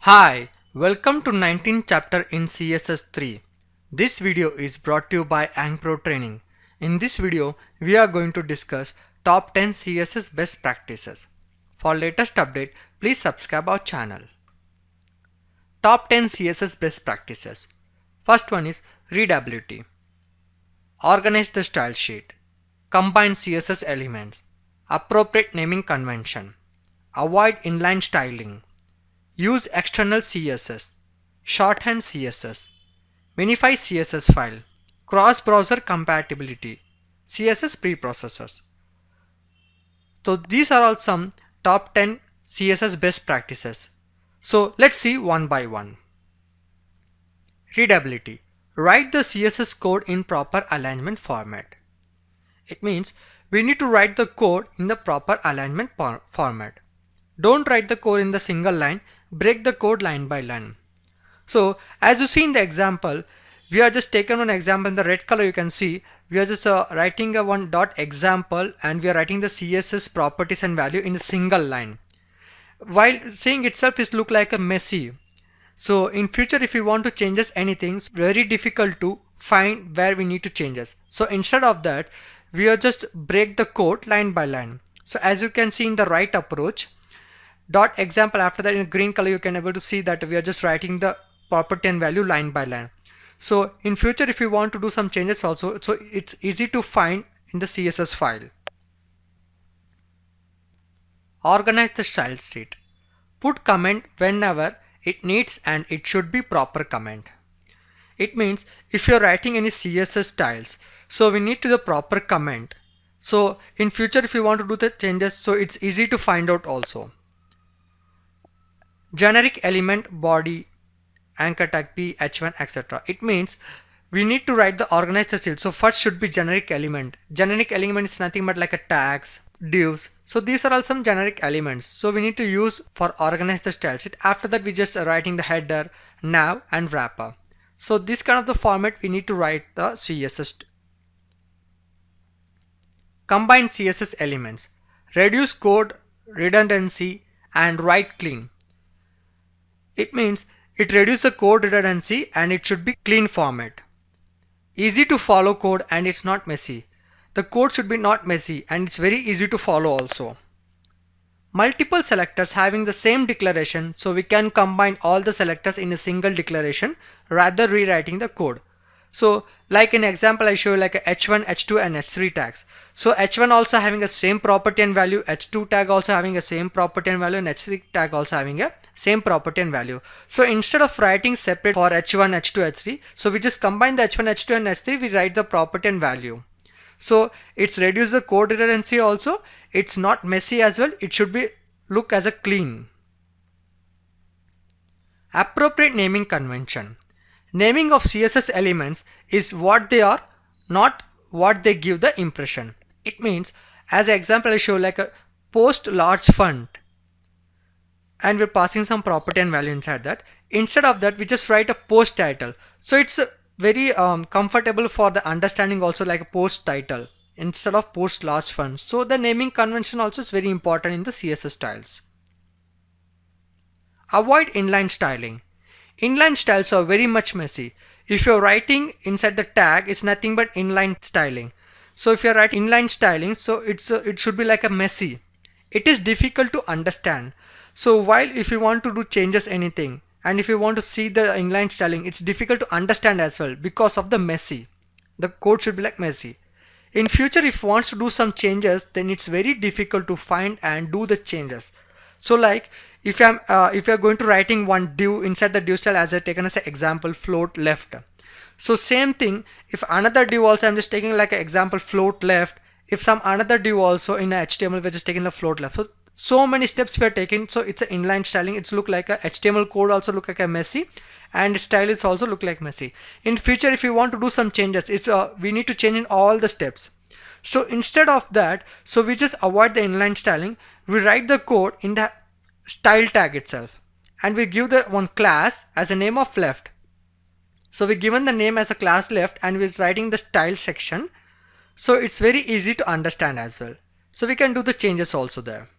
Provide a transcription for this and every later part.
Hi, welcome to 19th chapter in CSS3. This video is brought to you by Ankpro training. In this video, we are going to discuss top 10 CSS best practices. For latest update, please subscribe our channel. Top 10 CSS best practices. First one is readability. Organize the style sheet. Combine CSS elements. Appropriate naming convention. Avoid inline styling. Use external CSS, Shorthand CSS, Minify CSS file, cross-browser compatibility, CSS Preprocessors. So these are all some top 10 CSS best practices. So let's see one by one. Readability. Write the CSS code in proper alignment format. It means we need to write the code in the proper alignment format. Don't write the code in the single line. Break the code line by line. So as you see in the example, we are just taken one example in the red color. You can see we are just writing a one dot example and we are writing the CSS properties and value in a single line. While saying itself is look like a messy. So in future if we want to changes anything, it's very difficult to find where we need to changes. So instead of that, we are just break the code line by line. So as you can see in the right approach, dot example after that in green color you can able to see that we are just writing the property and value line by line. So in future if you want to do some changes also, so it's easy to find in the CSS file. Organize the style sheet. Put comment whenever it needs and it should be proper comment. It means if you're writing any CSS styles, so we need to the proper comment. So in future if you want to do the changes, so it's easy to find out also. Generic element body anchor tag p h1 etc. It means we need to write the organized style. So first should be generic element. Generic element is nothing but like a tags, divs. So these are all some generic elements. So we need to use for organize the style sheet. After that we just writing the header, nav and wrapper. So this kind of the format we need to write the CSS. Combine CSS elements. Reduce code redundancy and write clean. It means it reduces the code redundancy and it should be clean format. Easy to follow code and it's not messy. The code should be not messy and it's very easy to follow also. Multiple selectors having the same declaration, so we can combine all the selectors in a single declaration rather rewriting the code. So like in example I show you like a h1, h2 and h3 tags. So h1 also having a same property and value, h2 tag also having a same property and value, and h3 tag also having a same property and value. So instead of writing separate for h1, h2, h3, so we just combine the h1, h2 and h3, we write the property and value. So it's reduce the code redundancy also, it's not messy as well, it should be look as a clean. Appropriate naming convention. Naming of CSS elements is what they are, not what they give the impression. It means as an example I show like a post large font and we're passing some property and value inside that. Instead of that we just write a post title. So it's very comfortable for the understanding also like a post title instead of post large font. So the naming convention also is very important in the CSS styles. Avoid inline styling. Inline styles are very much messy. If you're writing inside the tag, it's nothing but inline styling. So if you're writing inline styling, so it should be like a messy. It is difficult to understand. So while if you want to do changes anything, and if you want to see the inline styling, it's difficult to understand as well because of the messy. The code should be like messy. In future, if you want to do some changes, then it's very difficult to find and do the changes. So like if you're going to writing one div inside the div style, as I taken as an example float left. So same thing, if another div also I'm just taking like an example float left, if some another div also in a HTML we're just taking the float left. So many steps we are taking, so it's an inline styling. It's look like a HTML code also look like a messy, and style is also look like messy. In future if you want to do some changes, it's we need to change in all the steps. So instead of that, so we just avoid the inline styling. We write the code in the style tag itself and we give the one class as a name of left. So we given the name as a class left and we're writing the style section. So it's very easy to understand as well. So we can do the changes also there.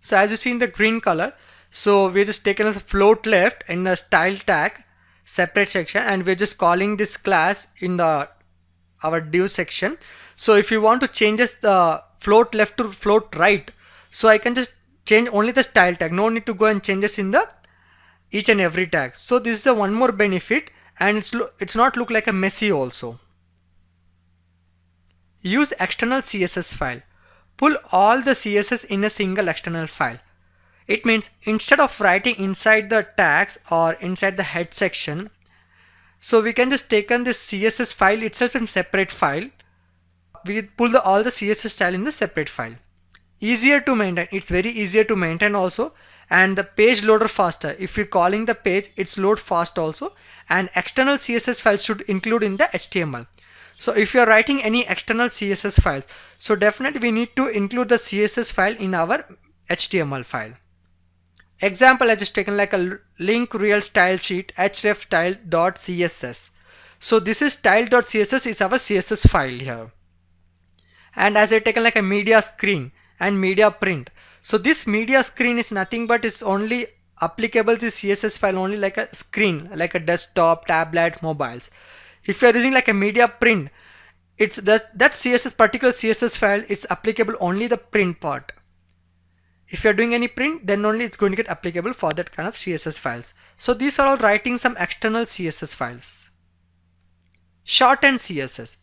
So as you see in the green color, So we're just taking a float left in a style tag separate section, and we're just calling this class in the our div section. So if you want to change the float left to float right, so I can just change only the style tag, no need to go and changes in the each and every tag. So this is a one more benefit, and it's not look like a messy also. Use external CSS file. Pull all the CSS in a single external file. It means instead of writing inside the tags or inside the head section, so we can just take on this CSS file itself in separate file. We pull all the CSS style in the separate file. Easier to maintain, it's very easier to maintain also, and the page loader faster. If you're calling the page, it's load fast also, and external CSS files should include in the HTML. So if you're writing any external CSS files, so definitely we need to include the CSS file in our HTML file. Example, I just taken like a link real style sheet href style.css. So this is style.css is our CSS file here. And as I taken like a media screen and media print. So this media screen is nothing but it's only applicable to CSS file only like a screen, like a desktop, tablet, mobiles. If you are using like a media print, it's that CSS particular CSS file, it's applicable only the print part. If you are doing any print, then only it's going to get applicable for that kind of CSS files. So these are all writing some external CSS files. Shorthand CSS.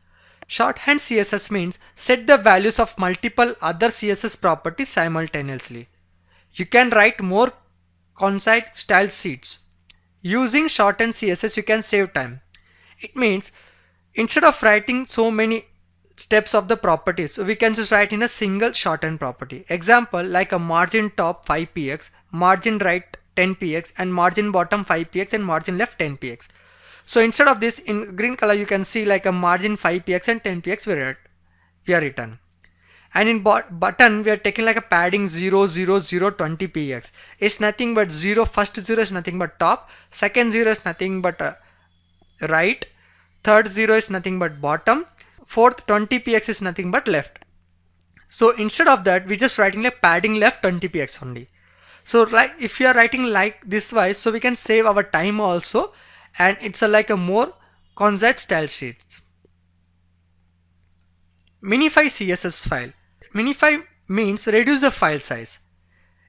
Shorthand CSS means set the values of multiple other CSS properties simultaneously. You can write more concise style sheets. Using shorthand CSS, you can save time. It means instead of writing so many steps of the properties, so we can just write in a single shorthand property. Example, like a margin top 5px, margin right 10px, and margin bottom 5px, and margin left 10px. So instead of this, in green color you can see like a margin 5px and 10px we are written. And in button we are taking like a padding 0 0 0 20px. It's nothing but 0. First 0 is nothing but top, second 0 is nothing but right, third 0 is nothing but bottom, fourth 20px is nothing but left. So instead of that, we just writing like padding left 20px only. So like if you are writing like this wise, so we can save our time also, and it's like a more concise style sheet. Minify CSS file. Minify means reduce the file size.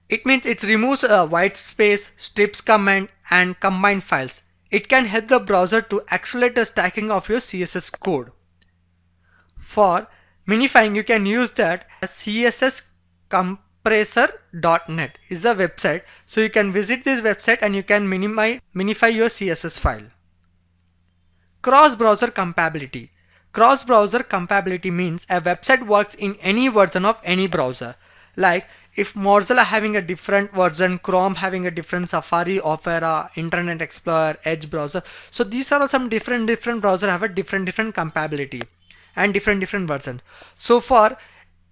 It means it removes white space, strips comment, and combine files. It can help the browser to accelerate the stacking of your CSS code. For minifying, you can use that CSScompressor.net is the website. So you can visit this website and you can minify your CSS file. Cross-browser compatibility. Cross-browser compatibility means a website works in any version of any browser. Like if Mozilla having a different version, Chrome having a different, Safari, Opera, Internet Explorer, Edge browser. So these are some different browser have a different compatibility and different versions. So for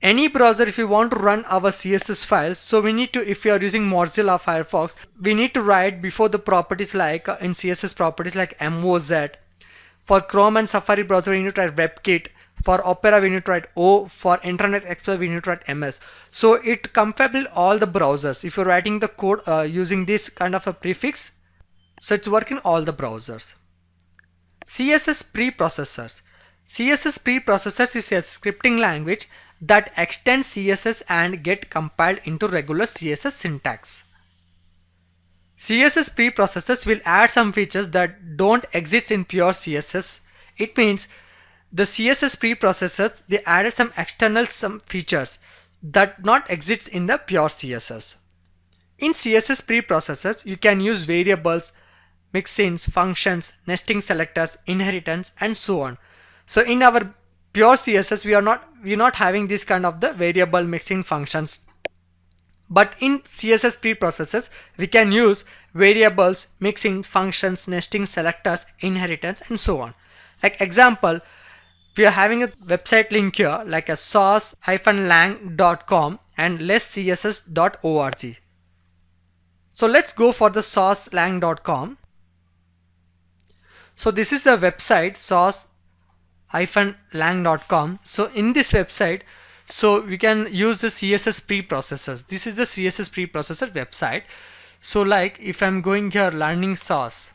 any browser, if you want to run our CSS files, so we need to, if you are using Mozilla Firefox, we need to write before the properties like in CSS properties like MOZ. For Chrome and Safari browser, we need to write WebKit. For Opera, we need to write O. For Internet Explorer, we need to write MS. So it compatible all the browsers. If you're writing the code using this kind of a prefix, so it's working all the browsers. CSS Preprocessors. CSS Preprocessors is a scripting language that extends CSS and get compiled into regular CSS syntax. CSS Preprocessors will add some features that don't exist in pure CSS. It means the CSS Preprocessors, they added some external features that not exist in the pure CSS. In CSS Preprocessors, you can use variables, mixins, functions, nesting selectors, inheritance, and so on. So in our pure CSS, we're not having this kind of the variable mixing functions. But in CSS Preprocessors, we can use variables, mixing, functions, nesting selectors, inheritance, and so on. Like example, we are having a website link here like a source-lang.com and lesscss.org. So let's go for the source-lang.com. So this is the website source-lang.com. So in this website, so we can use the CSS Preprocessors. This is the CSS Preprocessor website. So like if I'm going here learning source,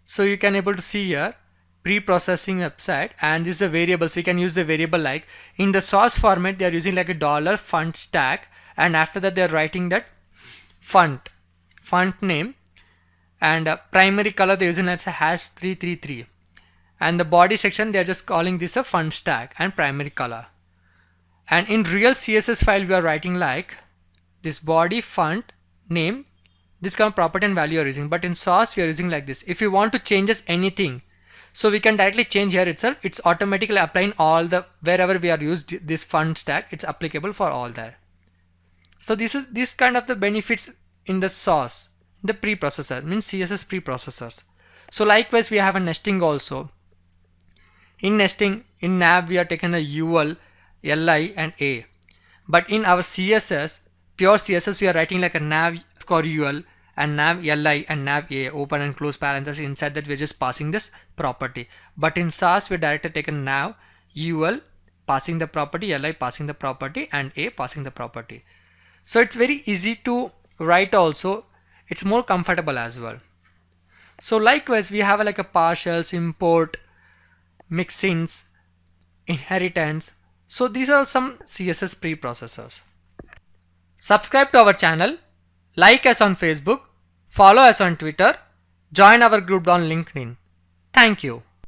so you can able to see here pre-processing website, and this is a variable, so you can use the variable like in the source format they are using like a dollar font tag, and after that they are writing that font name, and primary color they're using as a #333, and the body section they're just calling this a font tag and primary color. And in real CSS file we are writing like this body font name, this kind of property and value are using, but in source we are using like this. If you want to change anything, so we can directly change here itself. It's automatically applying all the wherever we are used this font tag, it's applicable for all there. So this kind of the benefits in the source, the preprocessor means CSS preprocessors. So likewise we have a nesting also. In nesting, in nav we are taking a UL, LI and A, but in our CSS, pure CSS, we are writing like a nav score UL and nav LI and nav A, open and close parenthesis. Inside that we are just passing this property. But in SAS we directly taken nav UL passing the property, LI passing the property and A passing the property. So it's very easy to write also. It's more comfortable as well. So likewise we have like a partials, import, mixins, inheritance. So these are some CSS preprocessors. Subscribe to our channel, like us on Facebook, follow us on Twitter, join our group on LinkedIn. Thank you.